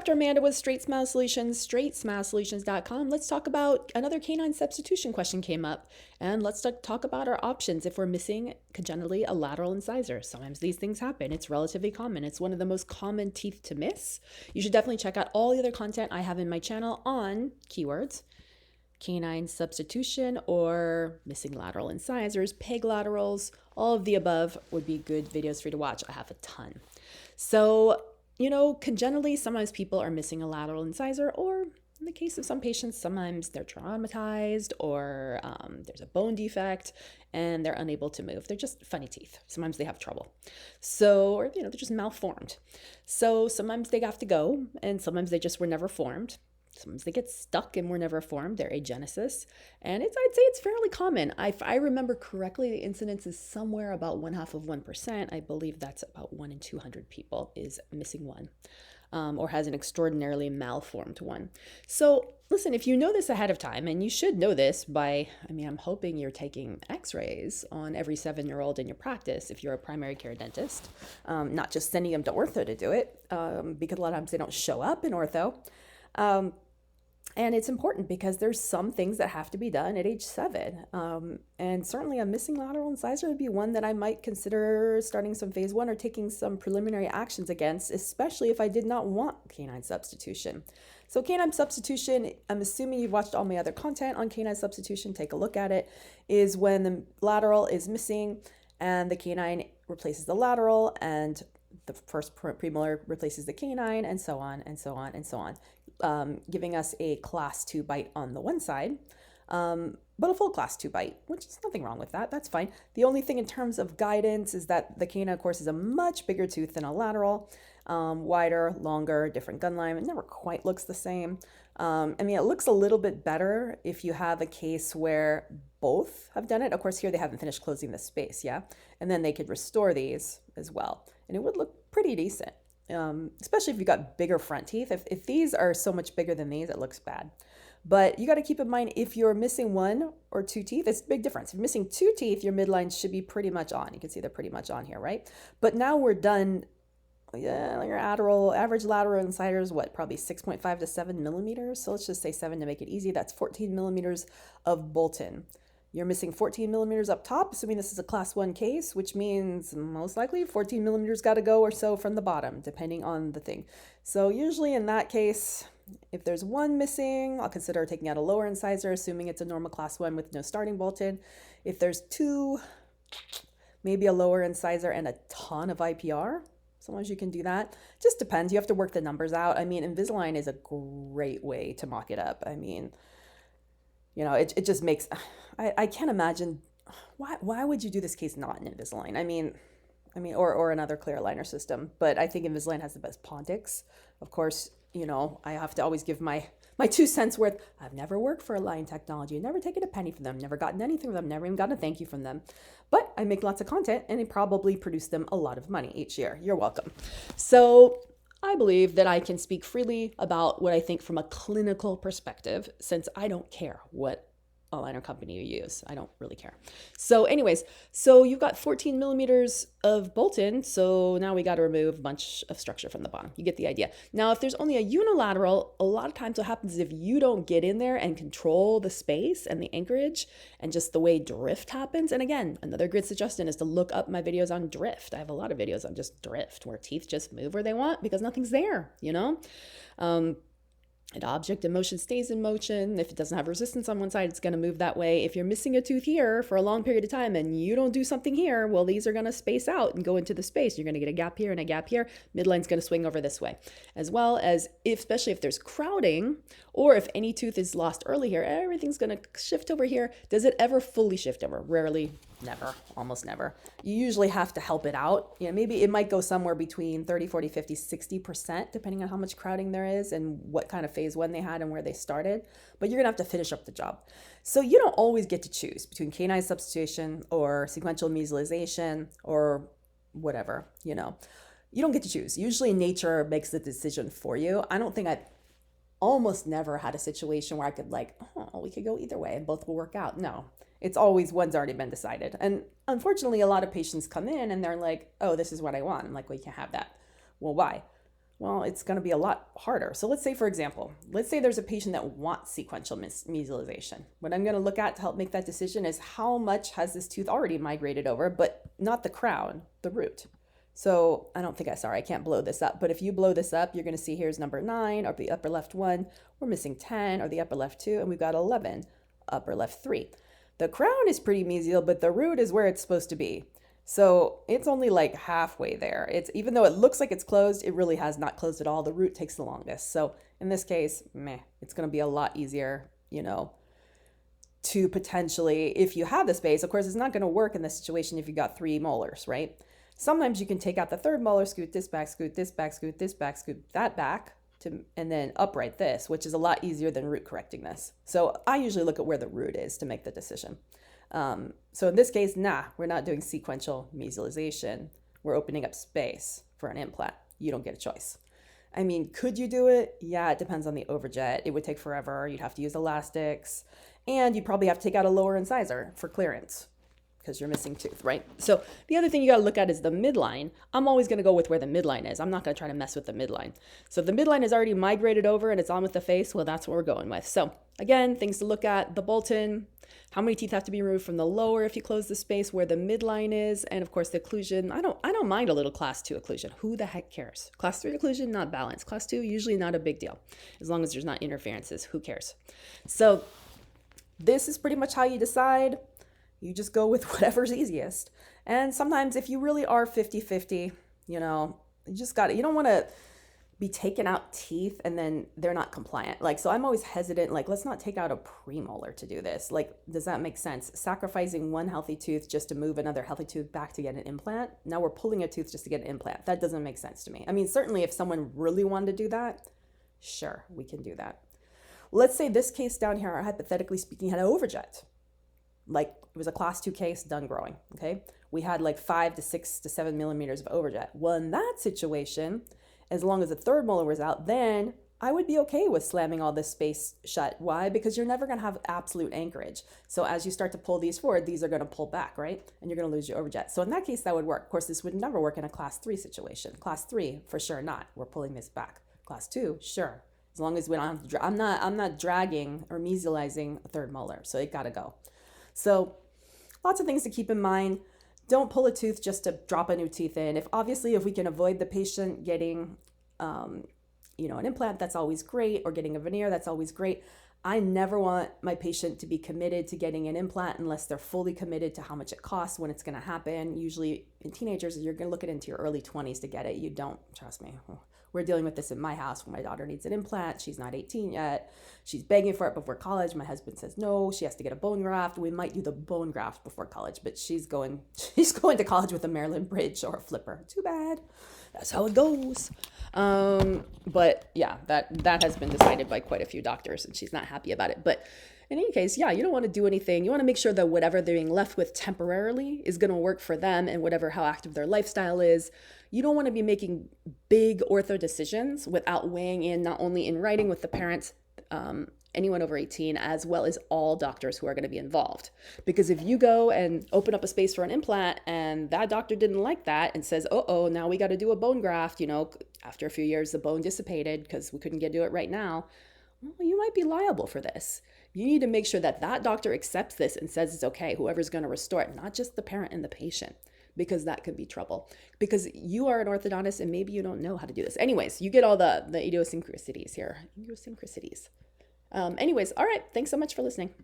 Dr. Amanda with Straightsmile Solutions, straightsmilesolutions.com. Let's talk about another canine substitution question came up, and let's talk about our options if we're missing congenitally a lateral incisor. Sometimes these things happen. It's relatively common. It's one of the most common teeth to miss. You should definitely check out all the other content I have in my channel on keywords, canine substitution or missing lateral incisors, peg laterals, all of the above would be good videos for you to watch. I have a ton. So, congenitally, sometimes people are missing a lateral incisor, or in the case of some patients, sometimes they're traumatized or there's a bone defect and they're unable to move. They're just funny teeth. Sometimes they have trouble. So, or, they're just malformed. So sometimes they have to go, and sometimes they just were never formed. Sometimes they get stuck and were never formed. They're agenesis. And I'd say it's fairly common. If I remember correctly, the incidence is somewhere about 0.5%. I believe that's about 1 in 200 people is missing one, or has an extraordinarily malformed one. So listen, if you know this ahead of time, and you should know this by, I'm hoping you're taking x-rays on every 7-year-old in your practice if you're a primary care dentist, not just sending them to ortho to do it, because a lot of times they don't show up in ortho. And it's important because there's some things that have to be done at age 7. And certainly a missing lateral incisor would be one that I might consider starting some phase 1 or taking some preliminary actions against, especially if I did not want canine substitution. So canine substitution, I'm assuming you've watched all my other content on canine substitution, take a look at it, is when the lateral is missing and the canine replaces the lateral and the first premolar replaces the canine, and so on and so on and so on, giving us a class 2 bite on the one side, but a full class 2 bite, which is nothing wrong with that. That's fine. The only thing in terms of guidance is that the canine, of course, is a much bigger tooth than a lateral, wider, longer, different gun line. It never quite looks the same. It looks a little bit better if you have a case where both have done it. Of course, here they haven't finished closing the space, yeah? And then they could restore these as well. And it would look pretty decent, especially if you got bigger front teeth. If these are so much bigger than these, it looks bad. But you got to keep in mind, if you're missing 1 or 2 teeth, it's a big difference. If you're missing 2 teeth, your midlines should be pretty much on. You can see they're pretty much on here, right? But now we're done. Yeah, your average lateral incisor is what, probably 6.5 to 7 millimeters. So let's just say 7 to make it easy. That's 14 millimeters of bolt-in. You're missing 14 millimeters up top, assuming this is a class 1 case, which means most likely 14 millimeters got to go or so from the bottom, depending on the thing. So usually in that case, if there's 1 missing, I'll consider taking out a lower incisor, assuming it's a normal class 1 with no starting bolt-in. If there's 2, maybe a lower incisor and a ton of IPR. Sometimes you can do that. Just depends. You have to work the numbers out. Invisalign is a great way to mock it up. It just makes, I can't imagine, why would you do this case not in Invisalign? Or another clear aligner system, but I think Invisalign has the best Pontics. Of course, I have to always give my 2 cents worth. I've never worked for Align Technology, never taken a penny from them, never gotten anything from them, never even gotten a thank you from them. But I make lots of content and it probably produce them a lot of money each year. You're welcome. So I believe that I can speak freely about what I think from a clinical perspective, since I don't care what aligner company you use. I don't really care. So anyways, so you've got 14 millimeters of bolt-in. So now we got to remove a bunch of structure from the bottom. You get the idea. Now, if there's only a unilateral, a lot of times what happens is if you don't get in there and control the space and the anchorage and just the way drift happens. And again, another good suggestion is to look up my videos on drift. I have a lot of videos on just drift, where teeth just move where they want because nothing's there, An object in motion stays in motion. If it doesn't have resistance on one side, it's going to move that way. If you're missing a tooth here for a long period of time and you don't do something here, well, these are going to space out and go into the space. You're going to get a gap here and a gap here. Midline's going to swing over this way. As well as, especially if there's crowding, or if any tooth is lost early here, everything's going to shift over here. Does it ever fully shift over? Rarely. Never, almost never. You usually have to help it out. Maybe it might go somewhere between 30, 40, 50, 60%, depending on how much crowding there is and what kind of phase 1 they had and where they started. But you're gonna have to finish up the job. So you don't always get to choose between canine substitution or sequential mesialization or whatever, You don't get to choose. Usually nature makes the decision for you. I don't think I've almost never had a situation where I could we could go either way and both will work out. No. It's always one's already been decided. And unfortunately, a lot of patients come in and they're like, oh, this is what I want. I'm like, well, you can't have that. Well, why? Well, it's going to be a lot harder. So let's say, for example, let's say there's a patient that wants sequential mesialization. What I'm going to look at to help make that decision is how much has this tooth already migrated over, but not the crown, the root. So I can't blow this up, but if you blow this up, you're going to see here's number 9, or the upper left 1, we're missing 10, or the upper left 2, and we've got 11, upper left 3. The crown is pretty mesial, but the root is where it's supposed to be. So it's only like halfway there. It's, even though it looks like it's closed, it really has not closed at all. The root takes the longest. So in this case, it's going to be a lot easier, to potentially, if you have the space. Of course, it's not going to work in this situation if you got 3 molars, right? Sometimes you can take out the 3rd molar, scoot this back, scoot this back, scoot this back, scoot that back, and then upright this, which is a lot easier than root correcting this. So I usually look at where the root is to make the decision. So in this case, we're not doing sequential mesialization. We're opening up space for an implant. You don't get a choice. I mean, could you do it? Yeah, it depends on the overjet. It would take forever. You'd have to use elastics, and you'd probably have to take out a lower incisor for clearance because you're missing tooth, right? So the other thing you got to look at is the midline. I'm always going to go with where the midline is. I'm not going to try to mess with the midline. So if the midline is already migrated over and it's on with the face, well, that's what we're going with. So again, things to look at: the Bolton, how many teeth have to be removed from the lower if you close the space, where the midline is, and of course the occlusion. I don't mind a little class 2 occlusion. Who the heck cares? Class 3 occlusion, not balanced. Class 2, usually not a big deal. As long as there's not interferences, who cares? So this is pretty much how you decide. You just go with whatever's easiest. And sometimes if you really are 50-50, you just got it. You don't want to be taking out teeth and then they're not compliant. So I'm always hesitant, let's not take out a premolar to do this. Does that make sense? Sacrificing one healthy tooth just to move another healthy tooth back to get an implant. Now we're pulling a tooth just to get an implant. That doesn't make sense to me. I mean, certainly if someone really wanted to do that, sure, we can do that. Let's say this case down here, hypothetically speaking, had an overjet. It was a class 2 case, done growing, okay? We had 5 to 6 to 7 millimeters of overjet. Well, in that situation, as long as the 3rd molar was out, then I would be okay with slamming all this space shut. Why? Because you're never going to have absolute anchorage. So as you start to pull these forward, these are going to pull back, right? And you're going to lose your overjet. So in that case, that would work. Of course, this would never work in a class 3 situation. Class 3, for sure not. We're pulling this back. Class 2, sure. As long as we don't, I'm not dragging or mesializing a 3rd molar. So it got to go. So lots of things to keep in mind. Don't pull a tooth just to drop a new teeth in. If we can avoid the patient getting, an implant, that's always great, or getting a veneer, that's always great. I never want my patient to be committed to getting an implant unless they're fully committed to how much it costs, when it's going to happen. Usually in teenagers, you're going to look into your early 20s to get it. You don't, trust me. We're dealing with this in my house when my daughter needs an implant. She's not 18 yet. She's begging for it before college. My husband says no, she has to get a bone graft. We might do the bone graft before college, but she's going to college with a Maryland bridge or a flipper. Too bad. That's how it goes. But yeah, that has been decided by quite a few doctors, and she's not happy about it. But in any case, yeah, you don't want to do anything. You want to make sure that whatever they're being left with temporarily is going to work for them, and how active their lifestyle is. You don't want to be making big ortho decisions without weighing in, not only in writing with the parents, anyone over 18, as well as all doctors who are going to be involved. Because if you go and open up a space for an implant and that doctor didn't like that and says, now we got to do a bone graft, after a few years, the bone dissipated because we couldn't do it right now. Well, you might be liable for this. You need to make sure that doctor accepts this and says it's okay, whoever's going to restore it, not just the parent and the patient, because that could be trouble. Because you are an orthodontist and maybe you don't know how to do this. Anyways, you get all the idiosyncrasies here. Anyways, all right. Thanks so much for listening.